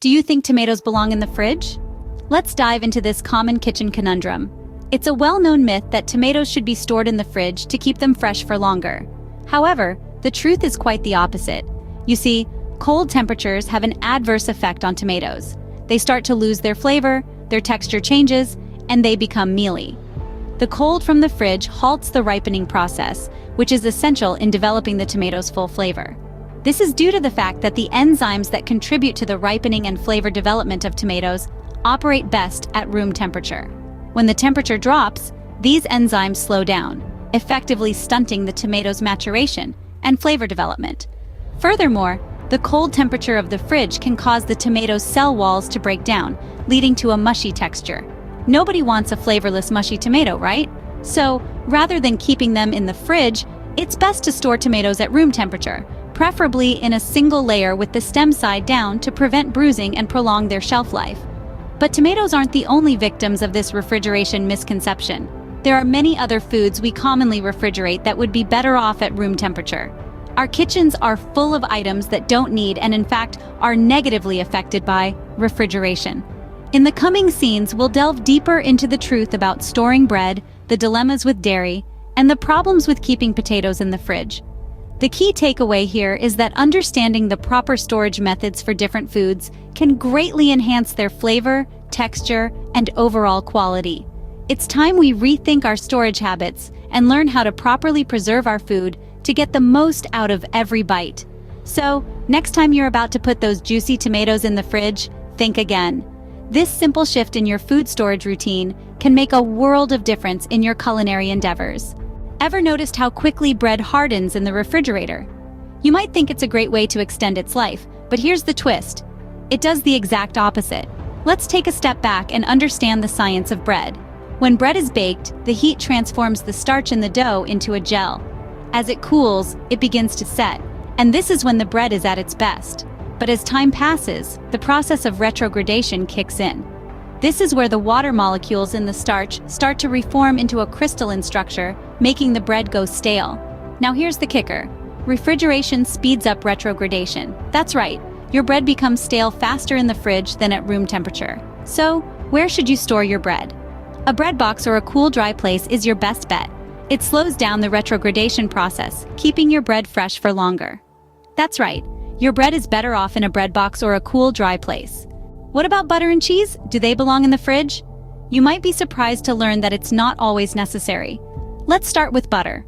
Do you think tomatoes belong in the fridge? Let's dive into this common kitchen conundrum. It's a well-known myth that tomatoes should be stored in the fridge to keep them fresh for longer. However, the truth is quite the opposite. You see, cold temperatures have an adverse effect on tomatoes. They start to lose their flavor, their texture changes, and they become mealy. The cold from the fridge halts the ripening process, which is essential in developing the tomato's full flavor. This is due to the fact that the enzymes that contribute to the ripening and flavor development of tomatoes operate best at room temperature. When the temperature drops, these enzymes slow down, effectively stunting the tomato's maturation and flavor development. Furthermore, the cold temperature of the fridge can cause the tomato's cell walls to break down, leading to a mushy texture. Nobody wants a flavorless, mushy tomato, right? So, rather than keeping them in the fridge, it's best to store tomatoes at room temperature, preferably in a single layer with the stem side down to prevent bruising and prolong their shelf life. But tomatoes aren't the only victims of this refrigeration misconception. There are many other foods we commonly refrigerate that would be better off at room temperature. Our kitchens are full of items that don't need and in fact are negatively affected by refrigeration. In the coming scenes, we'll delve deeper into the truth about storing bread, the dilemmas with dairy, and the problems with keeping potatoes in the fridge. The key takeaway here is that understanding the proper storage methods for different foods can greatly enhance their flavor, texture, and overall quality. It's time we rethink our storage habits and learn how to properly preserve our food to get the most out of every bite. So, next time you're about to put those juicy tomatoes in the fridge, think again. This simple shift in your food storage routine can make a world of difference in your culinary endeavors. Ever noticed how quickly bread hardens in the refrigerator? You might think it's a great way to extend its life, but here's the twist. It does the exact opposite. Let's take a step back and understand the science of bread. When bread is baked, the heat transforms the starch in the dough into a gel. As it cools, it begins to set, and this is when the bread is at its best. But as time passes, the process of retrogradation kicks in. This is where the water molecules in the starch start to reform into a crystalline structure, making the bread go stale. Now here's the kicker. Refrigeration speeds up retrogradation. That's right, your bread becomes stale faster in the fridge than at room temperature. So, where should you store your bread? A bread box or a cool, dry place is your best bet. It slows down the retrogradation process, keeping your bread fresh for longer. That's right, your bread is better off in a bread box or a cool, dry place. What about butter and cheese? Do they belong in the fridge? You might be surprised to learn that it's not always necessary. Let's start with butter.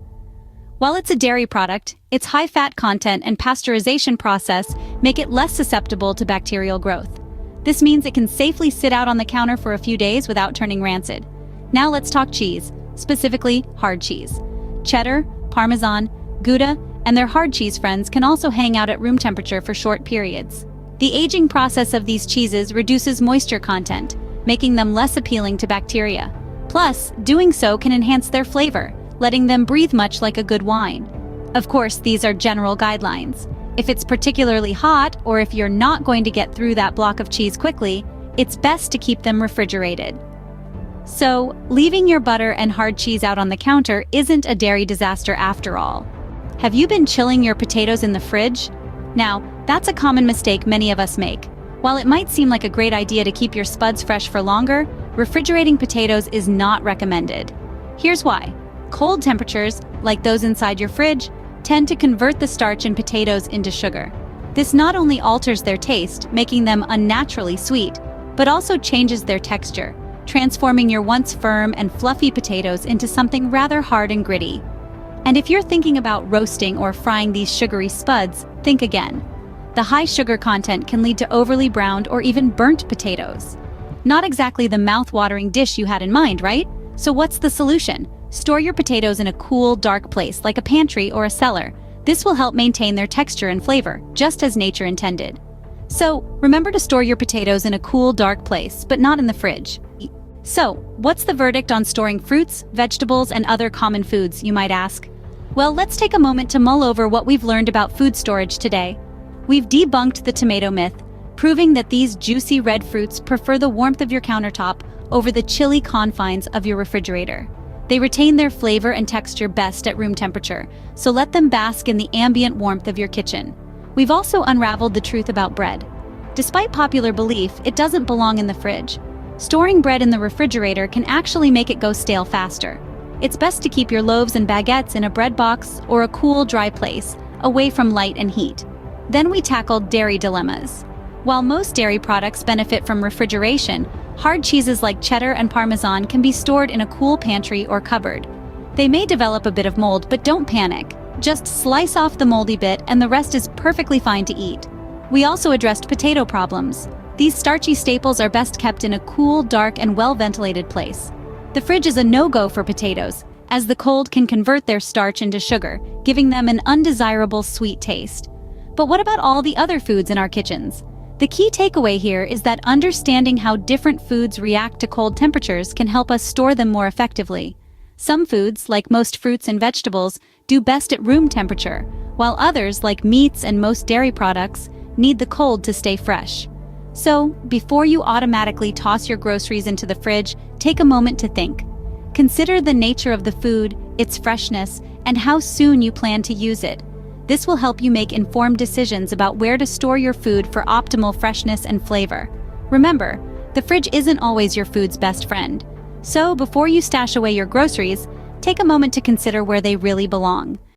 While it's a dairy product, its high fat content and pasteurization process make it less susceptible to bacterial growth. This means it can safely sit out on the counter for a few days without turning rancid. Now let's talk cheese, specifically hard cheese. Cheddar, Parmesan, Gouda, and their hard cheese friends can also hang out at room temperature for short periods. The aging process of these cheeses reduces moisture content, making them less appealing to bacteria. Plus, doing so can enhance their flavor, letting them breathe much like a good wine. Of course, these are general guidelines. If it's particularly hot, or if you're not going to get through that block of cheese quickly, it's best to keep them refrigerated. So, leaving your butter and hard cheese out on the counter isn't a dairy disaster after all. Have you been chilling your potatoes in the fridge? Now, that's a common mistake many of us make. While it might seem like a great idea to keep your spuds fresh for longer, refrigerating potatoes is not recommended. Here's why. Cold temperatures, like those inside your fridge, tend to convert the starch in potatoes into sugar. This not only alters their taste, making them unnaturally sweet, but also changes their texture, transforming your once firm and fluffy potatoes into something rather hard and gritty. And if you're thinking about roasting or frying these sugary spuds, think again. The high sugar content can lead to overly browned or even burnt potatoes. Not exactly the mouth-watering dish you had in mind, right? So what's the solution? Store your potatoes in a cool, dark place like a pantry or a cellar. This will help maintain their texture and flavor, just as nature intended. So, remember to store your potatoes in a cool, dark place, but not in the fridge. So, what's the verdict on storing fruits, vegetables, and other common foods, you might ask? Well, let's take a moment to mull over what we've learned about food storage today. We've debunked the tomato myth, proving that these juicy red fruits prefer the warmth of your countertop over the chilly confines of your refrigerator. They retain their flavor and texture best at room temperature, so let them bask in the ambient warmth of your kitchen. We've also unraveled the truth about bread. Despite popular belief, it doesn't belong in the fridge. Storing bread in the refrigerator can actually make it go stale faster. It's best to keep your loaves and baguettes in a bread box or a cool, dry place, away from light and heat. Then we tackled dairy dilemmas. While most dairy products benefit from refrigeration, hard cheeses like cheddar and Parmesan can be stored in a cool pantry or cupboard. They may develop a bit of mold, but don't panic. Just slice off the moldy bit and the rest is perfectly fine to eat. We also addressed potato problems. These starchy staples are best kept in a cool, dark, and well-ventilated place. The fridge is a no-go for potatoes, as the cold can convert their starch into sugar, giving them an undesirable sweet taste. But what about all the other foods in our kitchens? The key takeaway here is that understanding how different foods react to cold temperatures can help us store them more effectively. Some foods, like most fruits and vegetables, do best at room temperature, while others, like meats and most dairy products, need the cold to stay fresh. So, before you automatically toss your groceries into the fridge, take a moment to think. Consider the nature of the food, its freshness, and how soon you plan to use it. This will help you make informed decisions about where to store your food for optimal freshness and flavor. Remember, the fridge isn't always your food's best friend. So, before you stash away your groceries, take a moment to consider where they really belong.